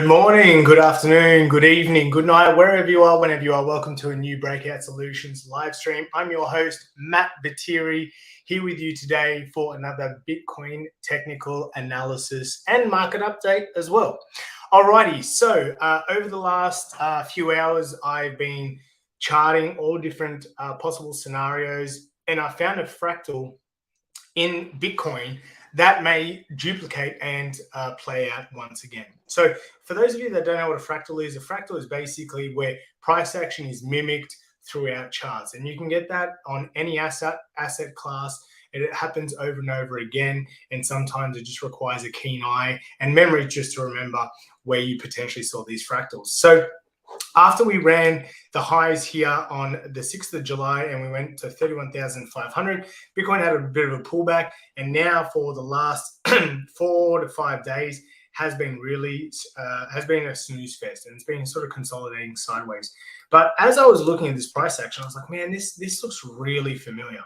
morning, good afternoon, good evening, good night, wherever you are, whenever you are. Welcome to a new Breakout Solutions live stream. I'm your host, Matt Batiri, here with you today for another Bitcoin technical analysis and market update as well. Alrighty, so over the last few hours, I've been charting all different possible scenarios, and I found a fractal in Bitcoin that may duplicate and play out once again. So for those of you that don't know what a fractal is basically where price action is mimicked throughout charts. And you can get that on any asset class. It happens over and over again. And sometimes it just requires a keen eye and memory just to remember where you potentially saw these fractals. So after we ran the highs here on the 6th of July and we went to 31,500, Bitcoin had a bit of a pullback, and now for the last 4 to 5 days has been really a snooze fest, and it's been sort of consolidating sideways. But as I was looking at this price action, I was like, man, this looks really familiar.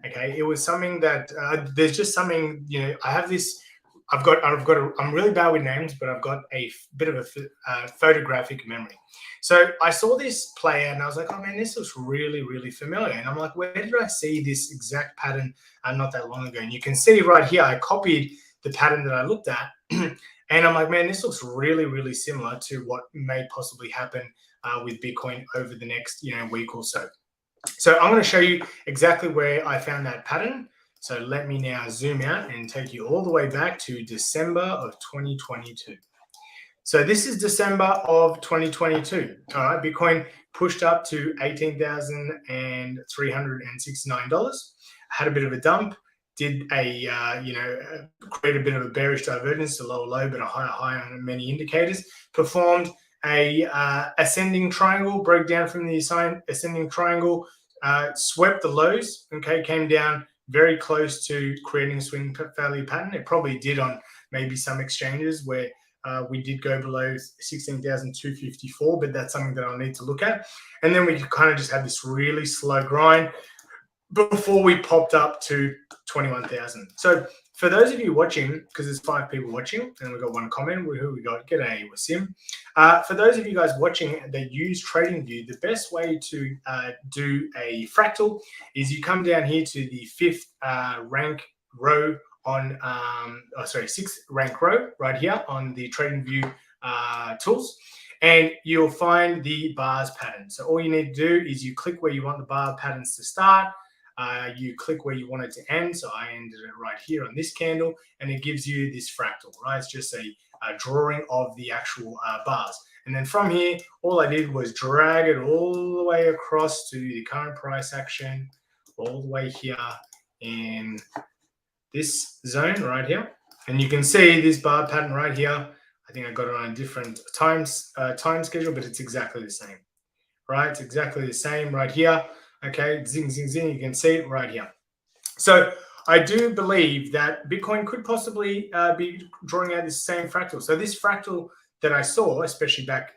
Okay, it was something that there's just something, you know, I have this. I'm really bad with names, but I've got a bit of a photographic memory. So I saw this play out and I was like, oh man, this looks really, really familiar. And I'm like, where did I see this exact pattern not that long ago? And you can see right here, I copied the pattern that I looked at. And I'm like, man, this looks really, really similar to what may possibly happen with Bitcoin over the next week or so. So I'm going to show you exactly where I found that pattern. So let me now zoom out and take you all the way back to December of 2022. So this is December of 2022. All right, Bitcoin pushed up to $18,369. Had a bit of a dump, did a create a bit of a bearish divergence, a lower low but a higher high on many indicators. Performed a ascending triangle, broke down from the ascending triangle, swept the lows. Okay, came down very close to creating a swing value pattern. It probably did on maybe some exchanges where we did go below 16,254, but that's something that I'll need to look at. And then we kind of just had this really slow grind before we popped up to 21,000. So for those of you watching, because there's 5 people watching, and we've got one comment, who we got? G'day, Wasim. For those of you guys watching that use TradingView, the best way to do a fractal is you come down here to the 5th rank row on, 6th rank row right here on the TradingView tools, and you'll find the bars pattern. So all you need to do is you click where you want the bar patterns to start. You click where you want it to end. So I ended it right here on this candle, and it gives you this fractal, right? It's just a drawing of the actual bars. And then from here, all I did was drag it all the way across to the current price action, all the way here in this zone right here. And you can see this bar pattern right here. I think I got it on a different time schedule, but it's exactly the same, right? It's exactly the same right here. Okay, zing, zing, zing. You can see it right here. So I do believe that Bitcoin could possibly be drawing out this same fractal. So this fractal that I saw, especially back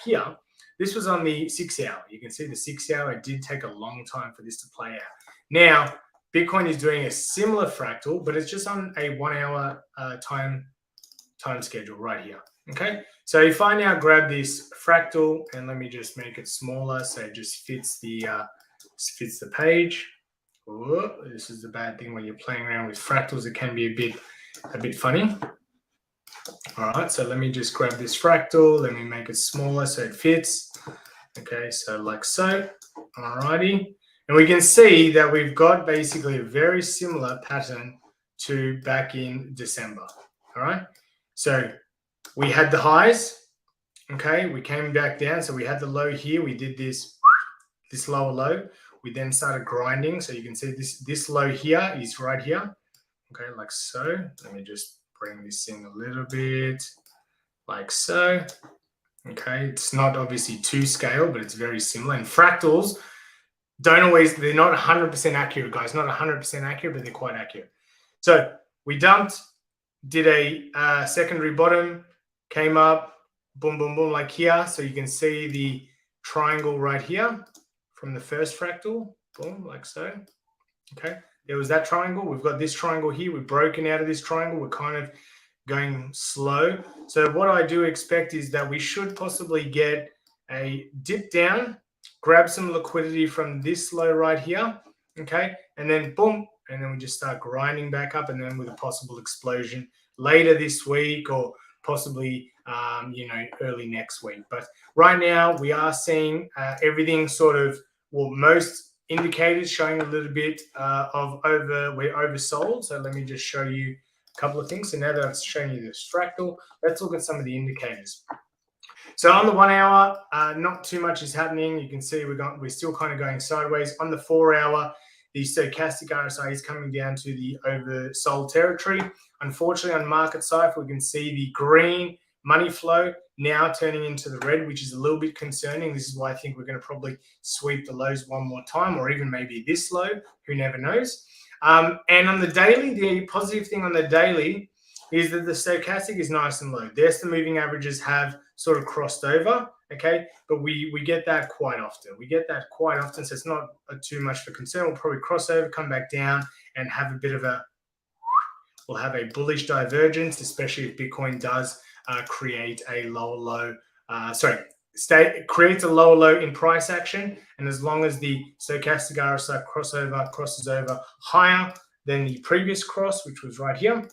here, this was on the 6 hour. You can see the 6 hour. It did take a long time for this to play out. Now, Bitcoin is doing a similar fractal, but it's just on a 1 hour time schedule right here. Okay, so if I now grab this fractal and let me just make it smaller so it just fits the page. Ooh, this is the bad thing when you're playing around with fractals. It can be a bit funny. All right, so let me just grab this fractal. Let me make it smaller so it fits. Okay, so like so. All righty. And we can see that we've got basically a very similar pattern to back in December. All right, so we had the highs. Okay, we came back down. So we had the low here. We did this lower low. We then started grinding. So you can see this low here is right here. Okay, like so. Let me just bring this in a little bit, like so. Okay, it's not obviously to scale, but it's very similar. And fractals they're not 100% accurate, guys. Not 100% accurate, but they're quite accurate. So we dumped, did a secondary bottom, came up, boom, boom, boom, like here. So you can see the triangle right here from the first fractal, boom, like so. Okay, there was that triangle. We've got this triangle here. We've broken out of this triangle. We're kind of going slow. So what I do expect is that we should possibly get a dip down, grab some liquidity from this low right here, okay, and then boom, and then we just start grinding back up, and then with a possible explosion later this week or possibly early next week. But right now we are seeing everything sort of, well, most indicators showing a little bit we're oversold. So let me just show you a couple of things. So now that I've shown you this fractal, let's look at some of the indicators. So on the 1 hour, not too much is happening. You can see we're still kind of going sideways. On the 4 hour, the stochastic RSI is coming down to the oversold territory. Unfortunately, on market side, we can see the green money flow now turning into the red, which is a little bit concerning. This is why I think we're going to probably sweep the lows one more time, or even maybe this low. Who never knows? And on the daily, the positive thing on the daily is that the stochastic is nice and low. There's the moving averages have sort of crossed over, okay? But we get that quite often. So it's not too much for concern. We'll probably cross over, come back down, and have a bit of we'll have a bullish divergence, especially if Bitcoin does create a lower low, creates a lower low in price action. And as long as the stochastic RSI crosses over higher than the previous cross, which was right here,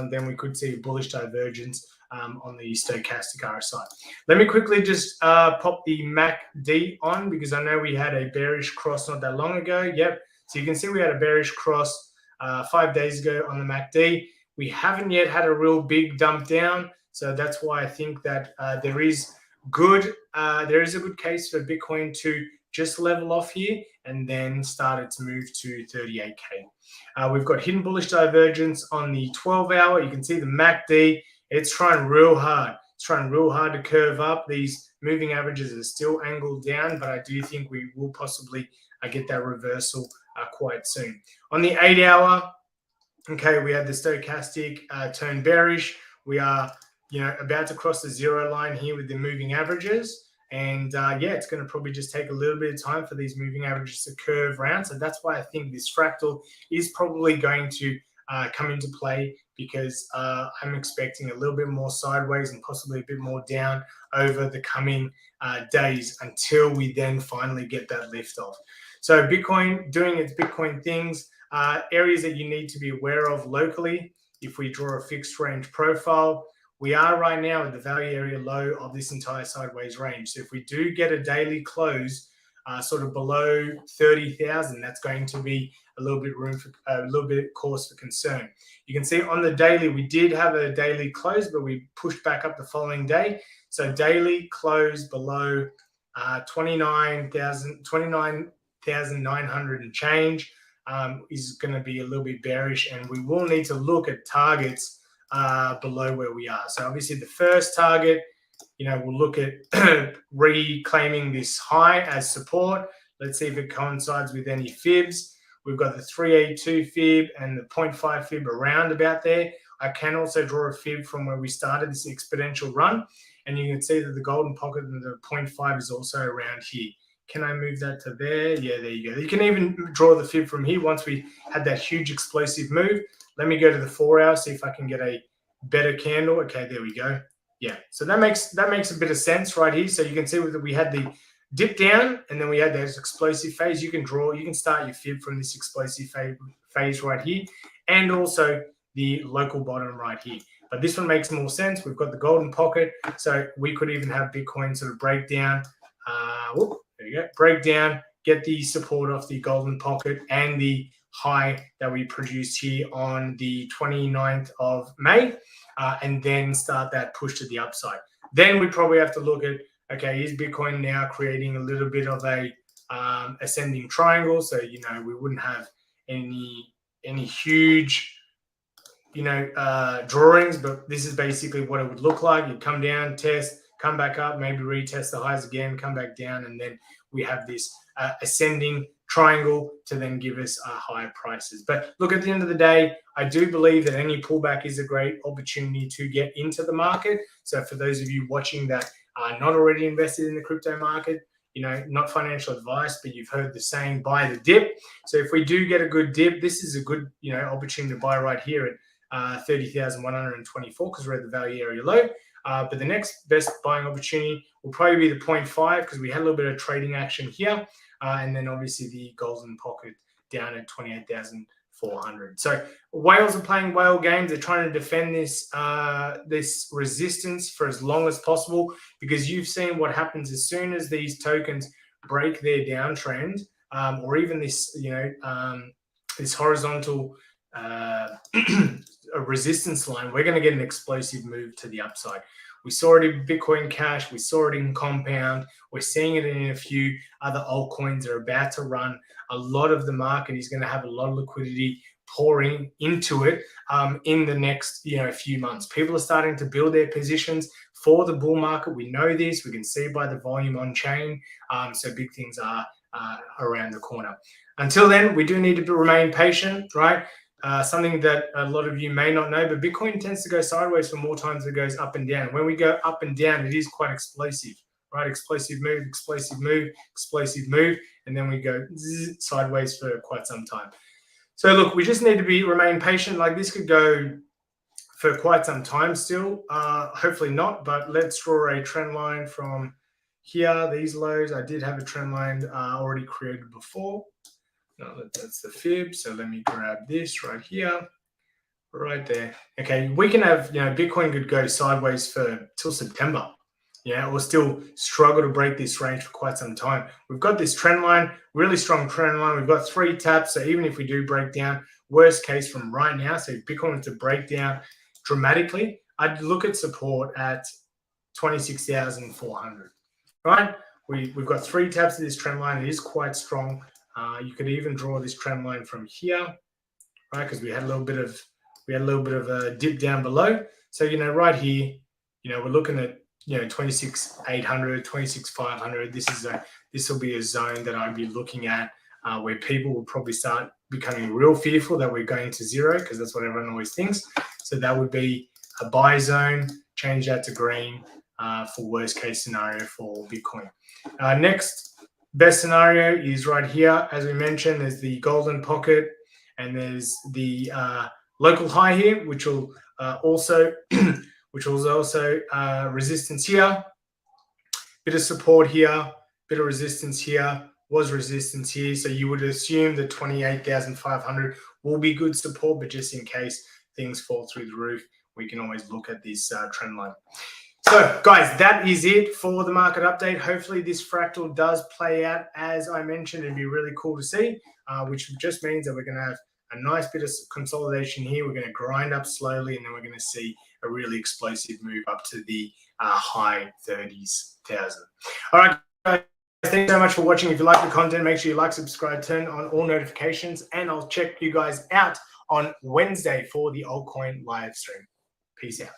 then we could see a bullish divergence on the stochastic RSI. Let me quickly just pop the MACD on, because I know we had a bearish cross not that long ago. Yep. So you can see we had a bearish cross 5 days ago on the MACD. We haven't yet had a real big dump down. So that's why I think that there is a good case for Bitcoin to just level off here and then started to move to 38K. We've got hidden bullish divergence on the 12 hour. You can see the MACD, it's trying real hard. It's trying real hard to curve up. These moving averages are still angled down, but I do think we will possibly get that reversal quite soon. On the 8 hour, okay, we had the stochastic turn bearish. We are about to cross the zero line here with the moving averages. And it's going to probably just take a little bit of time for these moving averages to curve around. So that's why I think this fractal is probably going to come into play, because I'm expecting a little bit more sideways and possibly a bit more down over the coming days until we then finally get that lift off. So Bitcoin doing its Bitcoin things, areas that you need to be aware of locally. If we draw a fixed range profile, we are right now at the value area low of this entire sideways range. So if we do get a daily close sort of below 30,000, that's going to be a little bit cause for concern. You can see on the daily, we did have a daily close, but we pushed back up the following day. So daily close below 29,900 and change is going to be a little bit bearish, and we will need to look at targets below where we are. So obviously the first target, we'll look at reclaiming this high as support. Let's see if it coincides with any fibs. We've got the 382 fib and the 0.5 fib around about there. I can also draw a fib from where we started this exponential run, and you can see that the golden pocket and the 0.5 is also around here. Can I move that to there? Yeah, there you go. You can even draw the fib from here once we had that huge explosive move. Let me go to the 4 hour, see if I can get a better candle. Okay, there we go. Yeah, so that makes a bit of sense right here. So you can see that we had the dip down, and then we had this explosive phase. You can start your fib from this explosive phase right here, and also the local bottom right here. But this one makes more sense. We've got the golden pocket, so we could even have Bitcoin sort of break down. There you go, break down, get the support off the golden pocket and the high that we produced here on the 29th of May, and then start that push to the upside. Then we probably have to look at, okay, is Bitcoin now creating a little bit of a ascending triangle? So, we wouldn't have any huge, drawings, but this is basically what it would look like. You come down, test, come back up, maybe retest the highs again, come back down, and then we have this ascending triangle to then give us higher prices. But look, at the end of the day, I do believe that any pullback is a great opportunity to get into the market. So for those of you watching that are not already invested in the crypto market, not financial advice, but you've heard the saying, buy the dip. So if we do get a good dip, this is a good, opportunity to buy right here at 30,124 because we're at the value area low. But the next best buying opportunity will probably be the 0.5 because we had a little bit of trading action here. And then obviously the golden pocket down at 28,400. So whales are playing whale games. They're trying to defend this this resistance for as long as possible, because you've seen what happens as soon as these tokens break their downtrend, or even this, this horizontal a resistance line, we're going to get an explosive move to the upside. We saw it in Bitcoin Cash. We saw it in Compound. We're seeing it in a few other altcoins that are about to run. A lot of the market is going to have a lot of liquidity pouring into it in the next few months. People are starting to build their positions for the bull market. We know this. We can see by the volume on chain. So big things are around the corner. Until then, we do need to remain patient, right? Something that a lot of you may not know, but Bitcoin tends to go sideways for more times than it goes up and down. When we go up and down, it is quite explosive, right? Explosive move, explosive move, explosive move, and then we go sideways for quite some time. So look, we just need to remain patient. Like, this could go for quite some time still. Hopefully not, but let's draw a trend line from here. These lows, I did have a trend line already created before. No, that's the fib. So let me grab this right here, right there. Okay, we can have, Bitcoin could go sideways for till September, or still struggle to break this range for quite some time. We've got this trend line, really strong trend line. We've got 3 taps. So even if we do break down, worst case from right now, so if Bitcoin was to break down dramatically, I'd look at support at 26,400, right? We've got 3 taps of this trend line. It is quite strong. You could even draw this trend line from here, right? Because we had a little bit of a dip down below. So right here, we're looking at 26,800, 26,500. This will be a zone that I'd be looking at where people will probably start becoming real fearful that we're going to zero, because that's what everyone always thinks. So that would be a buy zone. Change that to green for worst case scenario for Bitcoin. Next best scenario is right here. As we mentioned, there's the golden pocket, and there's the local high here, which will also resistance here, bit of support here, bit of resistance here, was resistance here. So you would assume that 28,500 will be good support, but just in case things fall through the roof, we can always look at this trend line. So guys, that is it for the market update. Hopefully this fractal does play out as I mentioned. It'd be really cool to see, which just means that we're going to have a nice bit of consolidation here. We're going to grind up slowly, and then we're going to see a really explosive move up to the high 30,000. All right, guys, thanks so much for watching. If you like the content, make sure you like, subscribe, turn on all notifications, and I'll check you guys out on Wednesday for the altcoin live stream. Peace out.